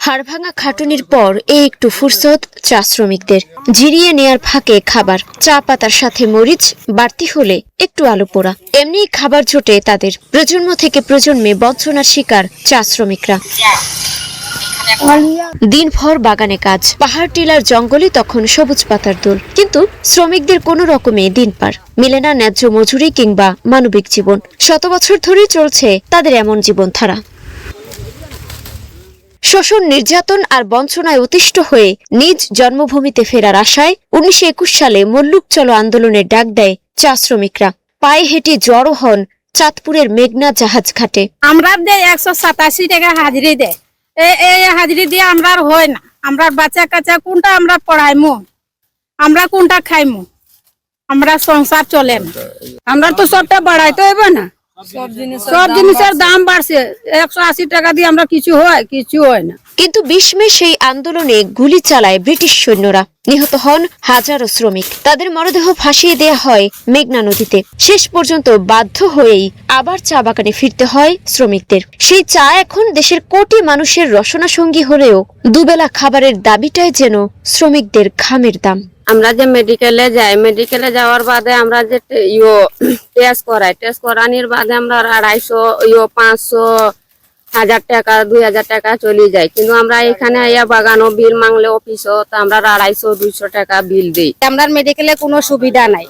হাড়ভাঙা খাটুনির পর একটু ফুরসত চা শ্রমিকদের। জিরিয়ে নেয়ার ফাঁকে খাবার, চা পাতার সাথে মরিচ, বাড়তি হলে একটু আলু পোড়া, এমনি খাবার জোটে তাদের। প্রজন্ম থেকে প্রজন্মে বঞ্চনার শিকার চা শ্রমিকরা। দিনভর বাগানে কাজ, পাহাড় টিলার জঙ্গলে তখন সবুজ পাতার দোল। কিন্তু শ্রমিকদের কোনো রকমে দিন পার, মেলে না ন্যায্য মজুরি কিংবা মানবিক জীবন। শত বছর ধরেই চলছে তাদের এমন জীবনধারা। শোষণ, নির্যাতন আর বঞ্চনায় অতিষ্ঠ হয়ে নিজ জন্মভূমিতে ফেরার আশায় 1921 সালে মল্লুক চলো আন্দোলনের ডাক দেয় চা শ্রমিকরা। পায়ে হেঁটে জড়ো হন চাঁদপুরের মেঘনা জাহাজ ঘাটে। আমরা 187 টাকা হাজিরি দেয়, এই হাজিরি দিয়ে আমরা হয় না। আমরা বাচ্চা কাচ্চা কোনটা আমরা পড়াইমু, আমরা কোনটা খাইমু, আমরা সংসার চলে না। আমরা তো সবটা বাড়াইতে হবে না, সব জিনিসের দাম বাড়ছে। 180 টাকা দিয়ে আমরা কিছু হয় না। কিন্তু 20 মে সেই আন্দোলনে গুলি চালায় ব্রিটিশ সৈন্যরা। নিহত হন হাজারো শ্রমিক। তাদের মরদেহ ভাসিয়ে দেয়া হয় মেঘনা নদীতে। শেষ পর্যন্ত বাধ্য হয়েই আবার চা বাগানে ফিরতে হয় শ্রমিকদের। সেই চা এখন দেশের কোটি মানুষের রসনা সঙ্গী হলেও দুবেলা খাবারের দাবিটাই যেন শ্রমিকদের ঘামের দাম। আমরা যে মেডিকেলে যাই, মেডিকেলে যাওয়ার বাদে আমরা যে টেস্ট করাই, টেস্ট করানোর বাদে আমরা 250, 500, 1000 টাকা, 2000 টাকা চলে যায়। কিন্তু আমরা এখানে বাগানও বিল মাংলে অফিসও আমরা 250, 200 টাকা বিল দিই। আমরা মেডিকেলে কোনো সুবিধা নাই।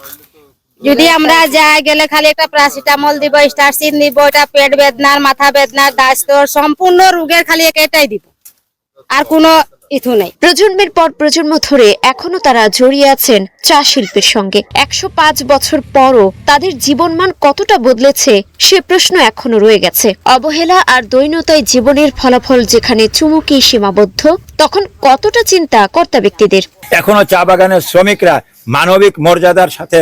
যদি আমরা যাই গেলে খালি একটা প্যারাসিটামল দিব, স্টারসিন দিব, এটা পেট বেদনার, মাথা বেদনার, দাস্তর, সম্পূর্ণ রোগের খালি এটাই দিব, আর কোনো ইথু নাই। প্রজন্মের পর প্রজন্ম ধরে এখনো তারা জড়িয়ে আছেন চা শিল্পের সঙ্গে। 105 বছর পরও তাদের জীবনমান কতটা বদলেছে সে প্রশ্ন এখনো রয়ে গেছে। অবহেলা আর দৈন্যতায় জীবনের ফলাফল যেখানে চুমুকি সীমাবদ্ধ, তখন কতটা চিন্তা কর্তা ব্যক্তিদের। এখনো চা বাগানের শ্রমিকরা মানবিক মর্যাদার সাথে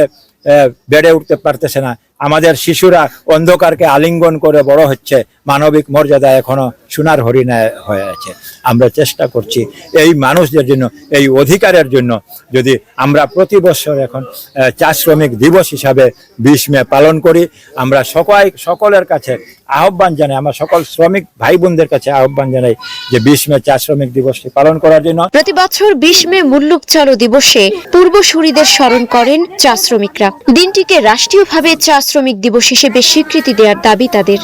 বেড়ে উঠতে পারতেছে না। আমাদের শিশুরা অন্ধকারকে আলিঙ্গন করে বড় হচ্ছে, মানবিক মর্যাদা এখনো সোনার হরিণায় হয়ে আছে। আমরা চেষ্টা করছি এই মানুষদের জন্য, এই অধিকারের জন্য। যদি আমরা প্রতি বছর এখন চা শ্রমিক দিবস হিসাবে 20 মে পালন করি, আমরা সকলের কাছে আহ্বান জানাই, আমরা সকল শ্রমিক ভাই বোনদের কাছে আহ্বান জানাই যে 20 মে চা শ্রমিক দিবসটি পালন করার জন্য। প্রতি বছর 20 মে মুল্লুক চলো দিবসে পূর্বসূরীদের স্মরণ করেন চা শ্রমিকরা। দিনটিকে রাষ্ট্রীয়ভাবে চা শ্রমিক দিবস হিসেবে স্বীকৃতি দেওয়ার দাবি তাদের।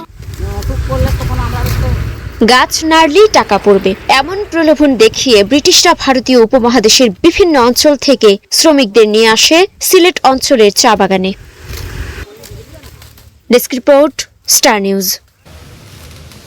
গাছ নাড়লেই টাকা পড়বে, এমন প্রলোভন দেখিয়ে ব্রিটিশরা ভারতীয় উপমহাদেশের বিভিন্ন অঞ্চল থেকে শ্রমিকদের নিয়ে আসে সিলেট অঞ্চলের চা বাগানে। Desk report, star news.